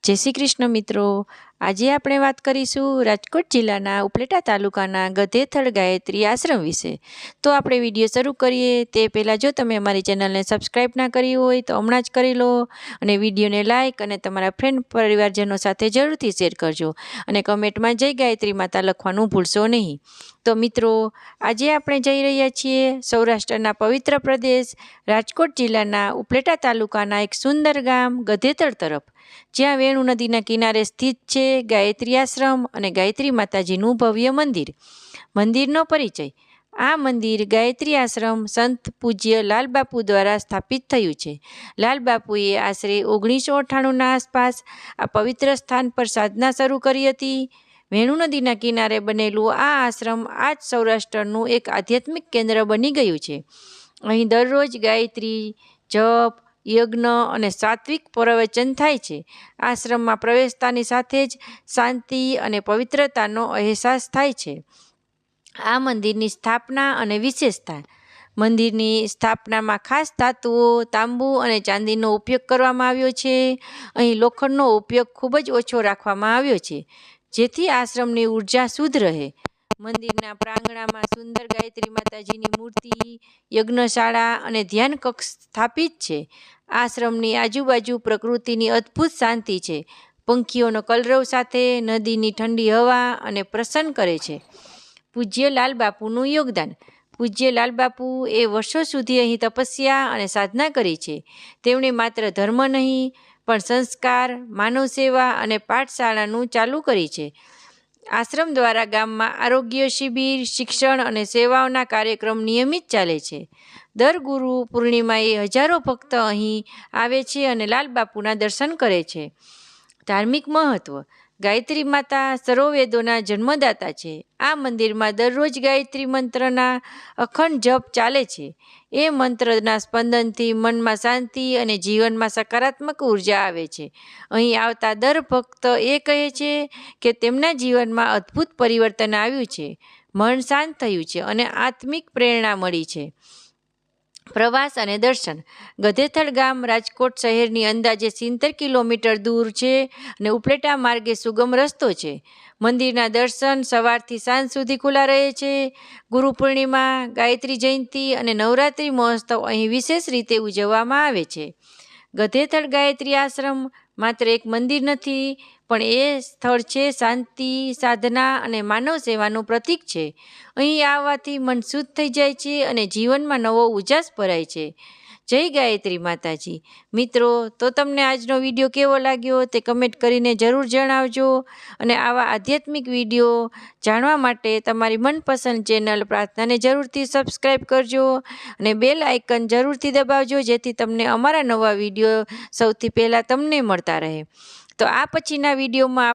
जय श्री कृष्ण मित्रों। आज આપણે વાત કરીશું રાજકોટ જિલ્લાના ઉપલેટા તાલુકાના ગધેથળ ગાયત્રી આશ્રમ વિશે। તો આપણે વિડીયો શરૂ કરીએ તે પહેલાં જો તમે અમારી ચેનલને સબસ્ક્રાઈબ ના કરી હોય તો હમણાં જ કરી લો અને વિડીયોને લાઇક અને તમારા ફ્રેન્ડ પરિવારજનો સાથે જરૂરથી શેર કરજો અને કમેન્ટમાં જય ગાયત્રી માતા લખવાનું ભૂલશો નહીં। તો મિત્રો, આજે આપણે જઈ રહ્યા છીએ સૌરાષ્ટ્રના પવિત્ર પ્રદેશ રાજકોટ જિલ્લાના ઉપલેટા તાલુકાના એક સુંદર ગામ ગધેથળ તરફ, જ્યાં વેણુ નદીના કિનારે સ્થિત છે ગાયત્રી આશ્રમ અને ગાયત્રી માતાજીનું ભવ્ય મંદિર। મંદિરનો પરિચય। આ મંદિર ગાયત્રી આશ્રમ સંત પૂજ્ય લાલબાપુ દ્વારા સ્થાપિત થયું છે। લાલબાપુએ આશરે 1998ના આસપાસ આ પવિત્ર સ્થાન પર સાધના શરૂ કરી હતી। વેણુ નદીના કિનારે બનેલું આ આશ્રમ આજ સૌરાષ્ટ્રનું એક આધ્યાત્મિક કેન્દ્ર બની ગયું છે। અહીં દરરોજ ગાયત્રી જપ, યજ્ઞ અને સાત્વિક પ્રવચન થાય છે। આશ્રમમાં પ્રવેશતાની સાથે જ શાંતિ અને પવિત્રતાનો અહેસાસ થાય છે। આ મંદિરની સ્થાપના અને વિશેષતા। મંદિરની સ્થાપનામાં ખાસ ધાતુઓ, તાંબુ અને ચાંદીનો ઉપયોગ કરવામાં આવ્યો છે। અહીં લોખંડનો ઉપયોગ ખૂબ જ ઓછો રાખવામાં આવ્યો છે, જેથી આશ્રમની ઉર્જા શુદ્ધ રહે। મંદિરના પ્રાંગણામાં સુંદર ગાયત્રી માતાજીની મૂર્તિ, યજ્ઞશાળા અને ધ્યાન કક્ષ સ્થાપિત છે। આશ્રમની આજુબાજુ પ્રકૃતિની અદ્ભુત શાંતિ છે। પંખીઓનો કલરવ સાથે નદીની ઠંડી હવા અને પ્રસન્ન કરે છે। પૂજ્ય લાલબાપુનું યોગદાન। પૂજ્ય લાલબાપુ એ વર્ષો સુધી અહીં તપસ્યા અને સાધના કરી છે। તેમણે માત્ર ધર્મ નહીં પણ સંસ્કાર, માનવ સેવા અને પાઠશાળાનું ચાલુ કરી છે। આશ્રમ દ્વારા ગામમાં આરોગ્ય શિબિર, શિક્ષણ અને સેવાઓના કાર્યક્રમ નિયમિત ચાલે છે। દર ગુરુ પૂર્ણિમાએ હજારો ભક્ત અહીં આવે છે અને લાલબાપુના દર્શન કરે છે। ધાર્મિક મહત્વ। ગાયત્રી માતા સર્વવેદોના જન્મદાતા છે। આ મંદિરમાં દરરોજ ગાયત્રી મંત્રના અખંડ જપ ચાલે છે। એ મંત્રના સ્પંદનથી મનમાં શાંતિ અને જીવનમાં સકારાત્મક ઉર્જા આવે છે। અહીં આવતા દર ભક્ત એ કહે છે કે તેમના જીવનમાં અદ્ભુત પરિવર્તન આવ્યું છે, મન શાંત થયું છે અને આત્મિક પ્રેરણા મળી છે। પ્રવાસ અને દર્શન। ગધેથળ ગામ રાજકોટ શહેરની અંદાજે 70 કિલોમીટર દૂર છે અને ઉપલેટા માર્ગે સુગમ રસ્તો છે। મંદિરના દર્શન સવારથી સાંજ સુધી ખુલ્લા રહે છે। ગુરુ પૂર્ણિમા, ગાયત્રી જયંતિ અને નવરાત્રિ મહોત્સવ અહીં વિશેષ રીતે ઉજવવામાં આવે છે। ગધેથળ ગાયત્રી આશ્રમ માત્ર એક મંદિર નથી, પણ એ સ્થળ છે શાંતિ, સાધના અને માનવ સેવાનું પ્રતીક છે। અહીં આવવાથી મન શુદ્ધ થઈ જાય છે અને જીવનમાં નવો ઉજાસ ભરાય છે। જય ગાયત્રી માતાજી। મિત્રો, તો તમને આજનો વિડીયો કેવો લાગ્યો તે કમેન્ટ કરીને જરૂર જણાવજો અને આવા આધ્યાત્મિક વિડીયો જાણવા માટે તમારી મનપસંદ ચેનલ પ્રાર્થનાને જરૂરથી સબસ્ક્રાઈબ કરજો અને બેલ આઇકન જરૂરથી દબાવજો, જેથી તમને અમારા નવા વિડીયો સૌથી પહેલાં તમને મળતા રહે। તો આ પછીના વિડીયોમાં